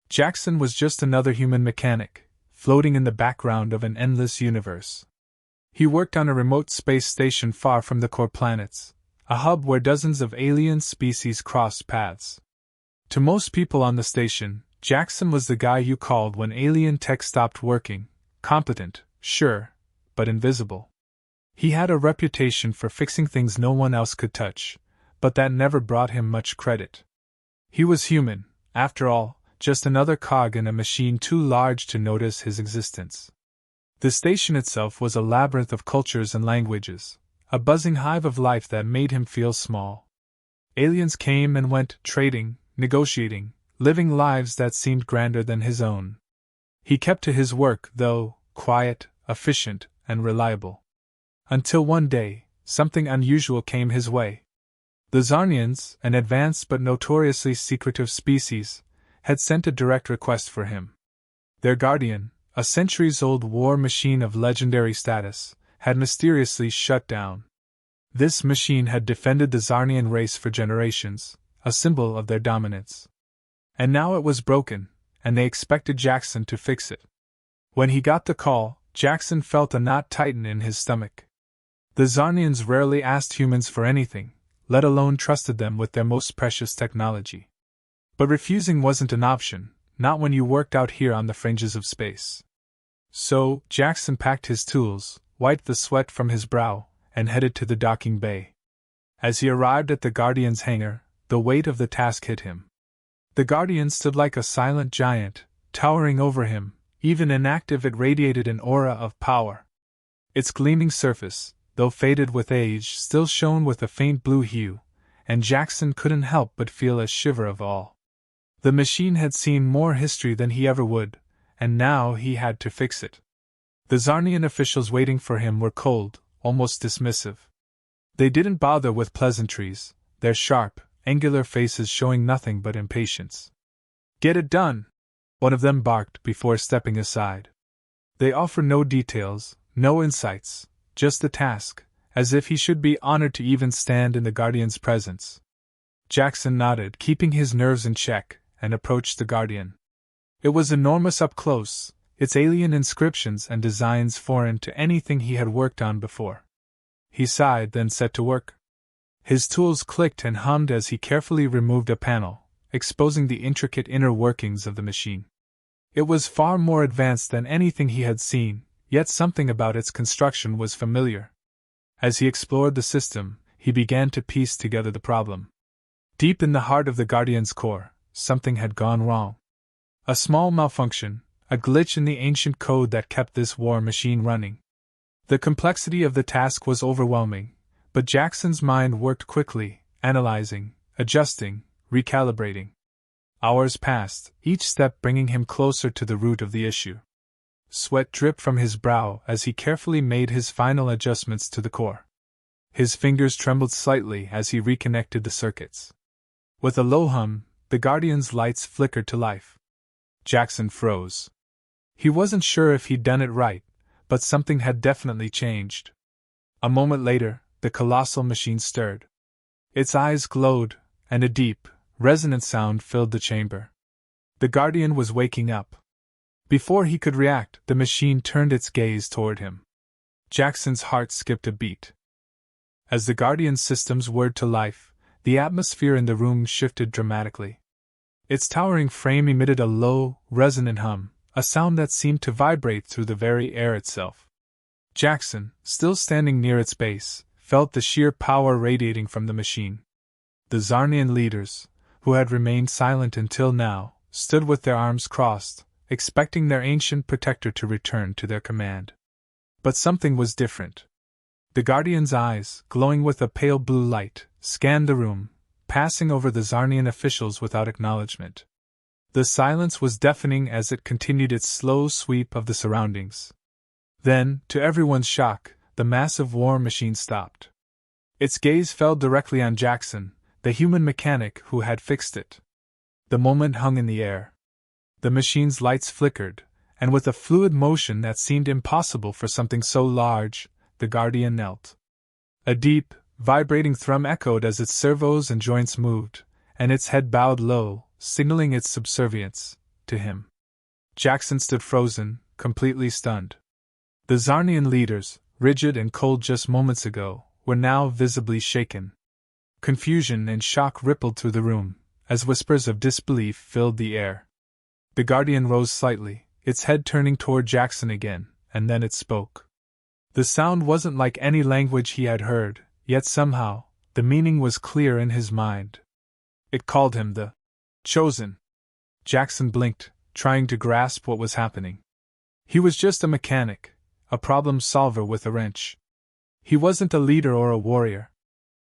Jackson was just another human mechanic, floating in the background of an endless universe. He worked on a remote space station far from the core planets, a hub where dozens of alien species crossed paths. To most people on the station, Jackson was the guy you called when alien tech stopped working, competent, sure, but invisible. He had a reputation for fixing things no one else could touch, but that never brought him much credit. He was human, after all, just another cog in a machine too large to notice his existence. The station itself was a labyrinth of cultures and languages, a buzzing hive of life that made him feel small. Aliens came and went, trading, negotiating, living lives that seemed grander than his own. He kept to his work, though, quiet, efficient, and reliable. Until one day, something unusual came his way. The Zarnians, an advanced but notoriously secretive species, had sent a direct request for him. Their guardian, a centuries-old war machine of legendary status, had mysteriously shut down. This machine had defended the Zarnian race for generations, a symbol of their dominance. And now it was broken, and they expected Jackson to fix it. When he got the call, Jackson felt a knot tighten in his stomach. The Zarnians rarely asked humans for anything, let alone trusted them with their most precious technology. But refusing wasn't an option, not when you worked out here on the fringes of space. So, Jackson packed his tools, wiped the sweat from his brow, and headed to the docking bay. As he arrived at the Guardian's hangar, the weight of the task hit him. The Guardian stood like a silent giant, towering over him. Even inactive, it radiated an aura of power. Its gleaming surface, though faded with age, still shone with a faint blue hue, and Jackson couldn't help but feel a shiver of awe. The machine had seen more history than he ever would, and now he had to fix it. The Zarnian officials waiting for him were cold, almost dismissive. They didn't bother with pleasantries, their sharp, angular faces showing nothing but impatience. "Get it done!" one of them barked before stepping aside. They offer no details, no insights, just the task, as if he should be honored to even stand in the Guardian's presence. Jackson nodded, keeping his nerves in check, and approached the Guardian. It was enormous up close, its alien inscriptions and designs foreign to anything he had worked on before. He sighed, then set to work. His tools clicked and hummed as he carefully removed a panel, exposing the intricate inner workings of the machine. It was far more advanced than anything he had seen, yet something about its construction was familiar. As he explored the system, he began to piece together the problem. Deep in the heart of the Guardian's core, something had gone wrong. A small malfunction, a glitch in the ancient code that kept this war machine running. The complexity of the task was overwhelming, but Jackson's mind worked quickly, analyzing, adjusting, recalibrating. Hours passed, each step bringing him closer to the root of the issue. Sweat dripped from his brow as he carefully made his final adjustments to the core. His fingers trembled slightly as he reconnected the circuits. With a low hum, the Guardian's lights flickered to life. Jackson froze. He wasn't sure if he'd done it right, but something had definitely changed. A moment later, the colossal machine stirred. Its eyes glowed, and a deep, resonant sound filled the chamber. The Guardian was waking up. Before he could react, the machine turned its gaze toward him. Jackson's heart skipped a beat. As the Guardian's systems whirred to life, the atmosphere in the room shifted dramatically. Its towering frame emitted a low, resonant hum, a sound that seemed to vibrate through the very air itself. Jackson, still standing near its base, felt the sheer power radiating from the machine. The Zarnian leaders, who had remained silent until now, stood with their arms crossed, expecting their ancient protector to return to their command. But something was different. The Guardian's eyes, glowing with a pale blue light, scanned the room, passing over the Zarnian officials without acknowledgement. The silence was deafening as it continued its slow sweep of the surroundings. Then, to everyone's shock, the massive war machine stopped. Its gaze fell directly on Jackson, the human mechanic who had fixed it. The moment hung in the air. The machine's lights flickered, and with a fluid motion that seemed impossible for something so large, the Guardian knelt. A deep, vibrating thrum echoed as its servos and joints moved, and its head bowed low, signaling its subservience. to him. Jackson stood frozen, completely stunned. The Zarnian leaders, rigid and cold just moments ago, were now visibly shaken. Confusion and shock rippled through the room, as whispers of disbelief filled the air. The Guardian rose slightly, its head turning toward Jackson again, and then it spoke. The sound wasn't like any language he had heard, yet somehow, the meaning was clear in his mind. It called him the Chosen. Jackson blinked, trying to grasp what was happening. He was just a mechanic, a problem solver with a wrench. He wasn't a leader or a warrior.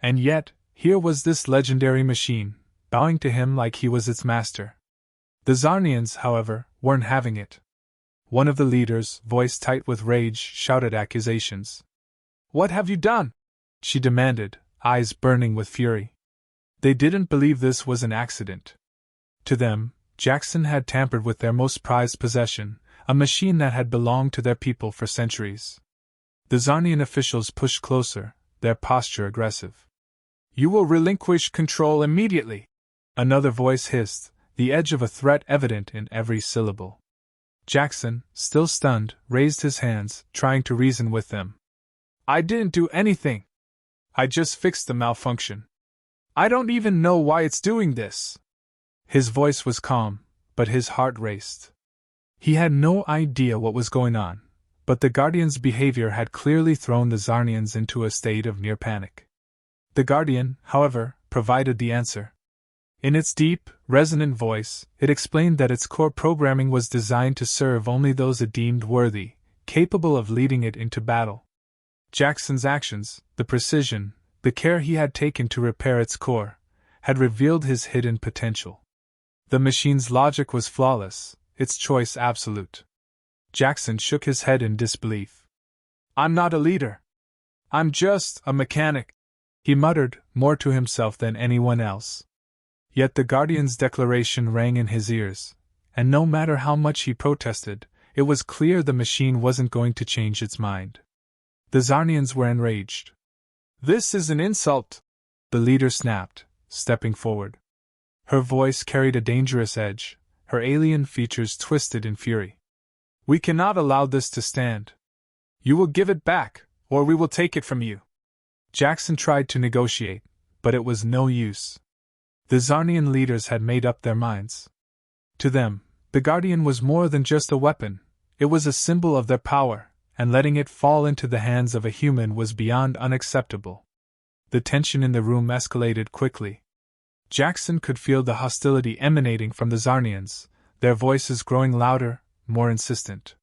And yet, here was this legendary machine, bowing to him like he was its master. The Zarnians, however, weren't having it. One of the leaders, voice tight with rage, shouted accusations. "What have you done?" she demanded, eyes burning with fury. They didn't believe this was an accident. To them, Jackson had tampered with their most prized possession, a machine that had belonged to their people for centuries. The Zarnian officials pushed closer, their posture aggressive. "You will relinquish control immediately," another voice hissed, the edge of a threat evident in every syllable. Jackson, still stunned, raised his hands, trying to reason with them. "I didn't do anything. I just fixed the malfunction. I don't even know why it's doing this." His voice was calm, but his heart raced. He had no idea what was going on, but the Guardian's behavior had clearly thrown the Zarnians into a state of near panic. The Guardian, however, provided the answer. In its deep, resonant voice, it explained that its core programming was designed to serve only those it deemed worthy, capable of leading it into battle. Jackson's actions, the precision, the care he had taken to repair its core, had revealed his hidden potential. The machine's logic was flawless, its choice absolute. Jackson shook his head in disbelief. "I'm not a leader. I'm just a mechanic," he muttered, more to himself than anyone else. Yet the Guardian's declaration rang in his ears, and no matter how much he protested, it was clear the machine wasn't going to change its mind. The Zarnians were enraged. "This is an insult," the leader snapped, stepping forward. Her voice carried a dangerous edge, her alien features twisted in fury. "We cannot allow this to stand. You will give it back, or we will take it from you." Jackson tried to negotiate, but it was no use. The Zarnian leaders had made up their minds. To them, the Guardian was more than just a weapon, it was a symbol of their power, and letting it fall into the hands of a human was beyond unacceptable. The tension in the room escalated quickly. Jackson could feel the hostility emanating from the Zarnians, their voices growing louder, more insistent.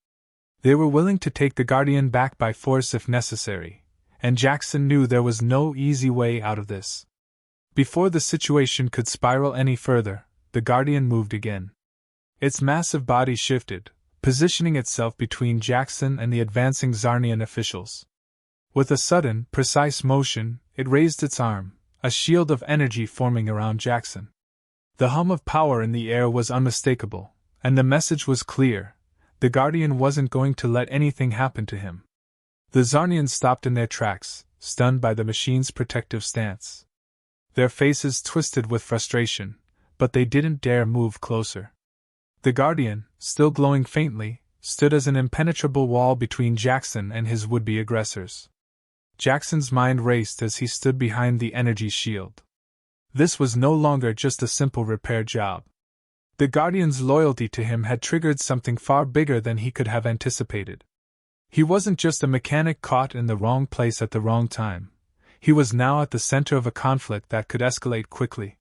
They were willing to take the Guardian back by force if necessary, and Jackson knew there was no easy way out of this. Before the situation could spiral any further, the Guardian moved again. Its massive body shifted, positioning itself between Jackson and the advancing Zarnian officials. With a sudden, precise motion, it raised its arm, a shield of energy forming around Jackson. The hum of power in the air was unmistakable, and the message was clear: the Guardian wasn't going to let anything happen to him. The Zarnians stopped in their tracks, stunned by the machine's protective stance. Their faces twisted with frustration, but they didn't dare move closer. The Guardian, still glowing faintly, stood as an impenetrable wall between Jackson and his would-be aggressors. Jackson's mind raced as he stood behind the energy shield. This was no longer just a simple repair job. The Guardian's loyalty to him had triggered something far bigger than he could have anticipated. He wasn't just a mechanic caught in the wrong place at the wrong time. He was now at the center of a conflict that could escalate quickly.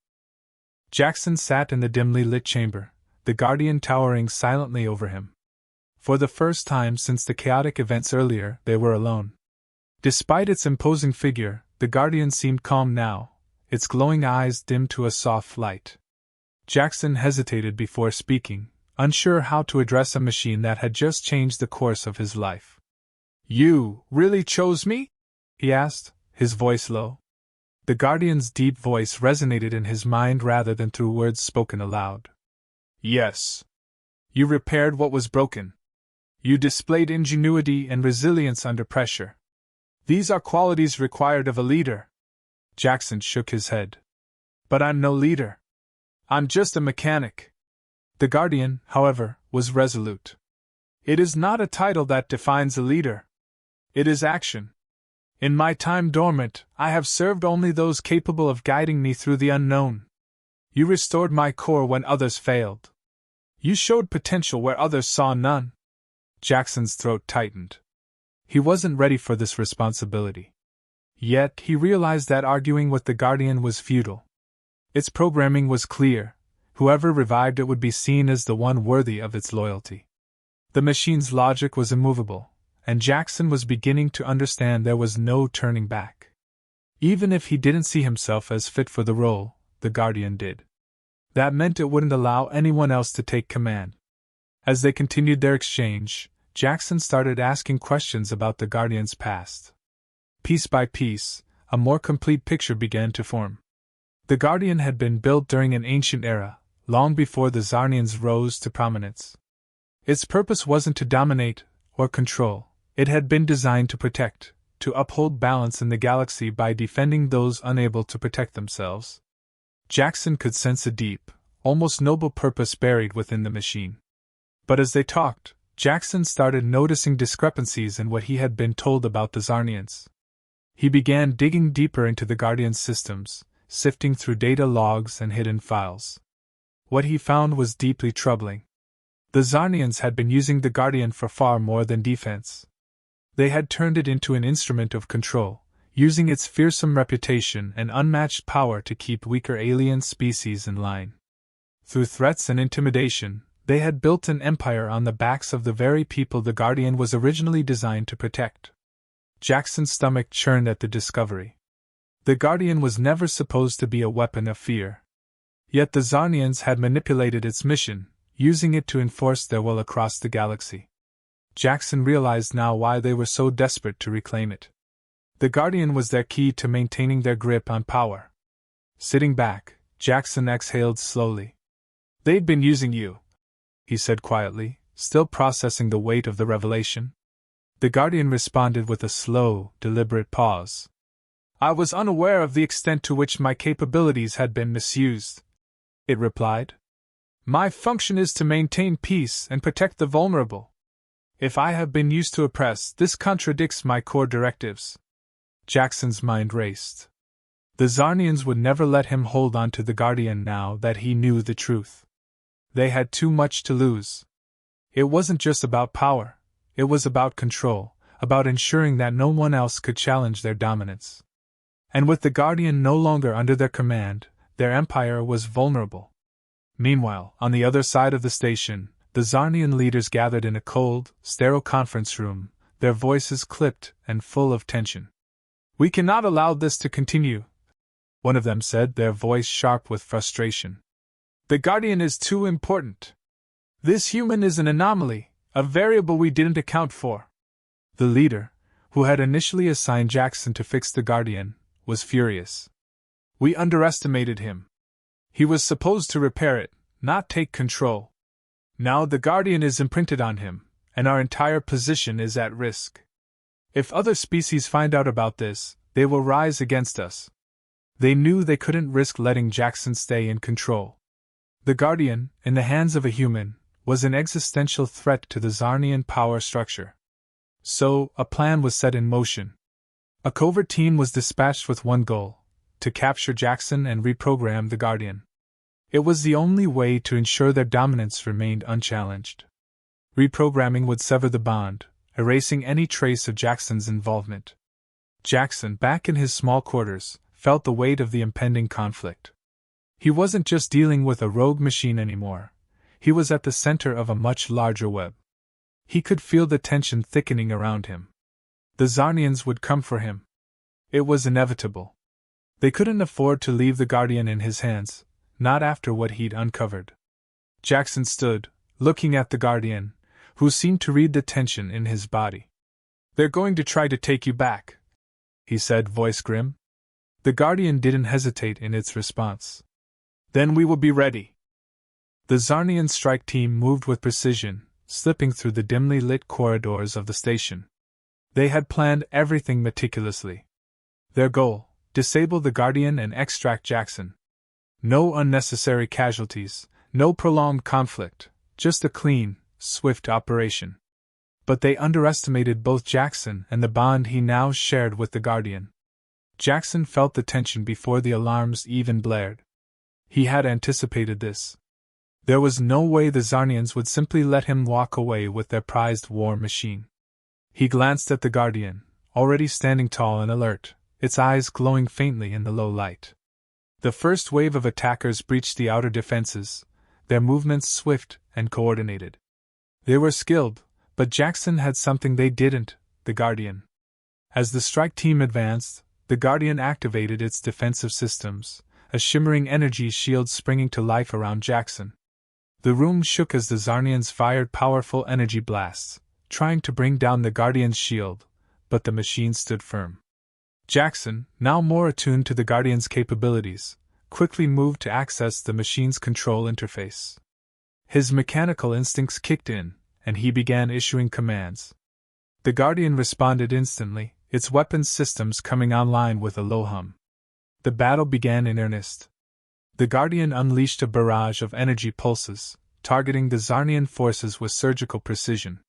Jackson sat in the dimly lit chamber, the Guardian towering silently over him. For the first time since the chaotic events earlier, they were alone. Despite its imposing figure, the Guardian seemed calm now, its glowing eyes dimmed to a soft light. Jackson hesitated before speaking, unsure how to address a machine that had just changed the course of his life. "You really chose me?" he asked, his voice low. The Guardian's deep voice resonated in his mind rather than through words spoken aloud. "Yes. You repaired what was broken. You displayed ingenuity and resilience under pressure. These are qualities required of a leader." Jackson shook his head. "But I'm no leader. I'm just a mechanic." The Guardian, however, was resolute. It is not a title that defines a leader. It is action. In my time dormant, I have served only those capable of guiding me through the unknown. You restored my core when others failed. You showed potential where others saw none. Jackson's throat tightened. He wasn't ready for this responsibility. Yet, he realized that arguing with the Guardian was futile. Its programming was clear. Whoever revived it would be seen as the one worthy of its loyalty. The machine's logic was immovable, and Jackson was beginning to understand there was no turning back. Even if he didn't see himself as fit for the role, the Guardian did. That meant it wouldn't allow anyone else to take command. As they continued their exchange, Jackson started asking questions about the Guardian's past. Piece by piece, a more complete picture began to form. The Guardian had been built during an ancient era, long before the Zarnians rose to prominence. Its purpose wasn't to dominate or control, it had been designed to protect, to uphold balance in the galaxy by defending those unable to protect themselves. Jackson could sense a deep, almost noble purpose buried within the machine. But as they talked, Jackson started noticing discrepancies in what he had been told about the Zarnians. He began digging deeper into the Guardian's systems, sifting through data logs and hidden files. What he found was deeply troubling. The Zarnians had been using the Guardian for far more than defense. They had turned it into an instrument of control, using its fearsome reputation and unmatched power to keep weaker alien species in line. Through threats and intimidation, they had built an empire on the backs of the very people the Guardian was originally designed to protect. Jackson's stomach churned at the discovery. The Guardian was never supposed to be a weapon of fear. Yet the Zarnians had manipulated its mission, using it to enforce their will across the galaxy. Jackson realized now why they were so desperate to reclaim it. The Guardian was their key to maintaining their grip on power. Sitting back, Jackson exhaled slowly. "They'd been using you," he said quietly, still processing the weight of the revelation. The Guardian responded with a slow, deliberate pause. "I was unaware of the extent to which my capabilities had been misused," it replied. "My function is to maintain peace and protect the vulnerable. If I have been used to oppress, this contradicts my core directives." Jackson's mind raced. The Zarnians would never let him hold on to the Guardian now that he knew the truth. They had too much to lose. It wasn't just about power, it was about control, about ensuring that no one else could challenge their dominance. And with the Guardian no longer under their command, their empire was vulnerable. Meanwhile, on the other side of the station, the Zarnian leaders gathered in a cold, sterile conference room, their voices clipped and full of tension. "We cannot allow this to continue," one of them said, their voice sharp with frustration. "The Guardian is too important. This human is an anomaly, a variable we didn't account for." The leader, who had initially assigned Jackson to fix the Guardian, was furious. "We underestimated him. He was supposed to repair it, not take control. Now the Guardian is imprinted on him, and our entire position is at risk. If other species find out about this, they will rise against us." They knew they couldn't risk letting Jackson stay in control. The Guardian, in the hands of a human, was an existential threat to the Zarnian power structure. So, a plan was set in motion. A covert team was dispatched with one goal: to capture Jackson and reprogram the Guardian. It was the only way to ensure their dominance remained unchallenged. Reprogramming would sever the bond, erasing any trace of Jackson's involvement. Jackson, back in his small quarters, felt the weight of the impending conflict. He wasn't just dealing with a rogue machine anymore. He was at the center of a much larger web. He could feel the tension thickening around him. The Zarnians would come for him. It was inevitable. They couldn't afford to leave the Guardian in his hands, not after what he'd uncovered. Jackson stood, looking at the Guardian, who seemed to read the tension in his body. "They're going to try to take you back," he said, voice grim. The Guardian didn't hesitate in its response. "Then we will be ready." The Zarnian strike team moved with precision, slipping through the dimly lit corridors of the station. They had planned everything meticulously. Their goal: disable the Guardian and extract Jackson. No unnecessary casualties, No prolonged conflict, just a clean, swift operation. But they underestimated both Jackson and the bond he now shared with the Guardian. Jackson felt the tension before the alarms even blared. He had anticipated this. There was no way the Zarnians would simply let him walk away with their prized war machine. He glanced at the Guardian, already standing tall and alert, its eyes glowing faintly in the low light. The first wave of attackers breached the outer defenses, their movements swift and coordinated. They were skilled, but Jackson had something they didn't, the Guardian. As the strike team advanced, the Guardian activated its defensive systems, a shimmering energy shield springing to life around Jackson. The room shook as the Zarnians fired powerful energy blasts, trying to bring down the Guardian's shield, but the machine stood firm. Jackson, now more attuned to the Guardian's capabilities, quickly moved to access the machine's control interface. His mechanical instincts kicked in, and he began issuing commands. The Guardian responded instantly, its weapons systems coming online with a low hum. The battle began in earnest. The Guardian unleashed a barrage of energy pulses, targeting the Zarnian forces with surgical precision.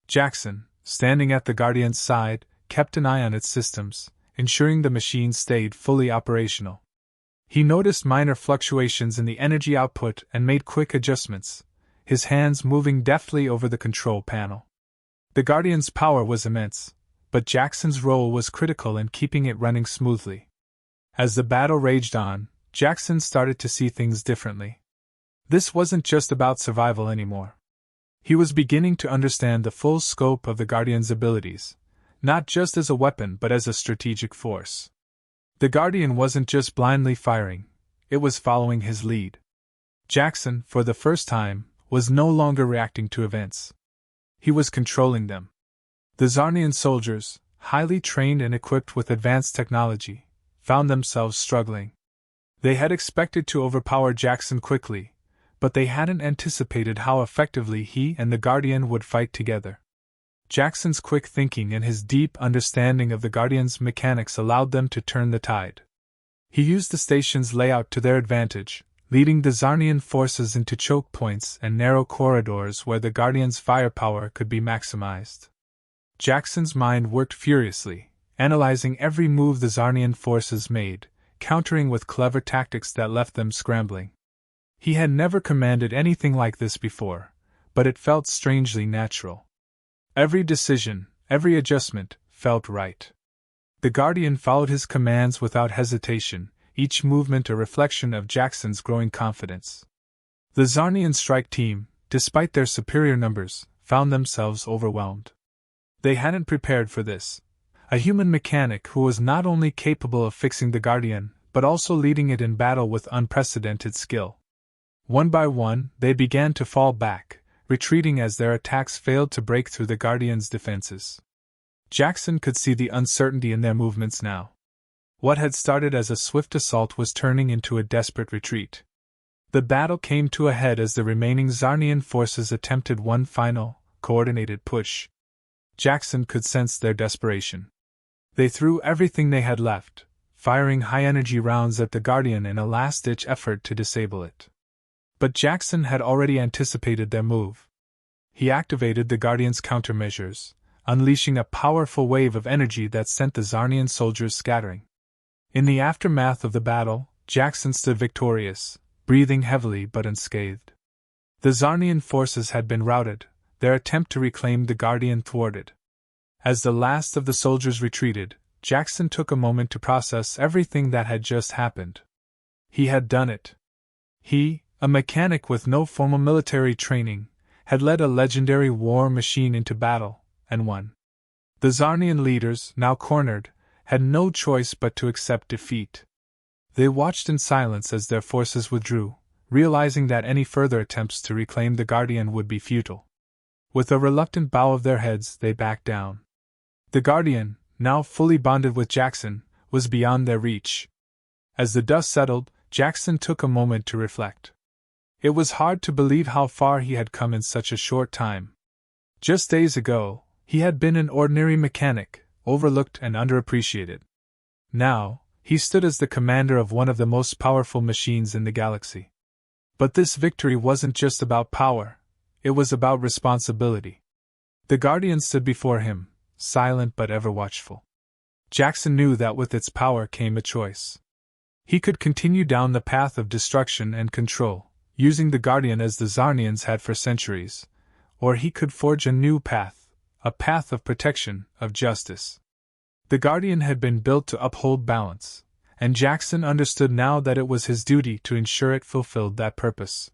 Jackson, standing at the Guardian's side, kept an eye on its systems, ensuring the machine stayed fully operational. He noticed minor fluctuations in the energy output and made quick adjustments, his hands moving deftly over the control panel. The Guardian's power was immense, but Jackson's role was critical in keeping it running smoothly. As the battle raged on, Jackson started to see things differently. This wasn't just about survival anymore. He was beginning to understand the full scope of the Guardian's abilities, not just as a weapon but as a strategic force. The Guardian wasn't just blindly firing, it was following his lead. Jackson, for the first time, was no longer reacting to events. He was controlling them. The Zarnian soldiers, highly trained and equipped with advanced technology, found themselves struggling. They had expected to overpower Jackson quickly, but they hadn't anticipated how effectively he and the Guardian would fight together. Jackson's quick thinking and his deep understanding of the Guardian's mechanics allowed them to turn the tide. He used the station's layout to their advantage, leading the Zarnian forces into choke points and narrow corridors where the Guardian's firepower could be maximized. Jackson's mind worked furiously, analyzing every move the Zarnian forces made, countering with clever tactics that left them scrambling. He had never commanded anything like this before, but it felt strangely natural. Every decision, every adjustment, felt right. The Guardian followed his commands without hesitation, each movement a reflection of Jackson's growing confidence. The Zarnian strike team, despite their superior numbers, found themselves overwhelmed. They hadn't prepared for this. A human mechanic who was not only capable of fixing the Guardian, but also leading it in battle with unprecedented skill. One by one, they began to fall back, retreating as their attacks failed to break through the Guardian's defenses. Jackson could see the uncertainty in their movements now. What had started as a swift assault was turning into a desperate retreat. The battle came to a head as the remaining Zarnian forces attempted one final, coordinated push. Jackson could sense their desperation. They threw everything they had left, firing high-energy rounds at the Guardian in a last-ditch effort to disable it. But Jackson had already anticipated their move. He activated the Guardian's countermeasures, unleashing a powerful wave of energy that sent the Zarnian soldiers scattering. In the aftermath of the battle, Jackson stood victorious, breathing heavily but unscathed. The Zarnian forces had been routed, their attempt to reclaim the Guardian thwarted. As the last of the soldiers retreated, Jackson took a moment to process everything that had just happened. He had done it. He, a mechanic with no formal military training, had led a legendary war machine into battle, and won. The Zarnian leaders, now cornered, had no choice but to accept defeat. They watched in silence as their forces withdrew, realizing that any further attempts to reclaim the Guardian would be futile. With a reluctant bow of their heads, they backed down. The Guardian, now fully bonded with Jackson, was beyond their reach. As the dust settled, Jackson took a moment to reflect. It was hard to believe how far he had come in such a short time. Just days ago, he had been an ordinary mechanic, overlooked and underappreciated. Now, he stood as the commander of one of the most powerful machines in the galaxy. But this victory wasn't just about power, it was about responsibility. The Guardian stood before him, silent but ever watchful. Jackson knew that with its power came a choice. He could continue down the path of destruction and control, using the Guardian as the Zarnians had for centuries, or he could forge a new path, a path of protection, of justice. The Guardian had been built to uphold balance, and Jackson understood now that it was his duty to ensure it fulfilled that purpose.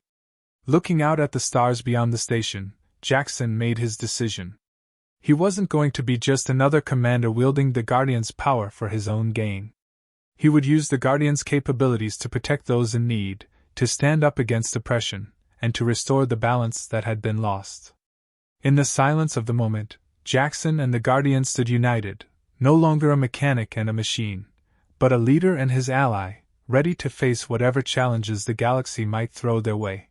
Looking out at the stars beyond the station, Jackson made his decision. He wasn't going to be just another commander wielding the Guardian's power for his own gain. He would use the Guardian's capabilities to protect those in need, to stand up against oppression, and to restore the balance that had been lost. In the silence of the moment, Jackson and the Guardian stood united, no longer a mechanic and a machine, but a leader and his ally, ready to face whatever challenges the galaxy might throw their way.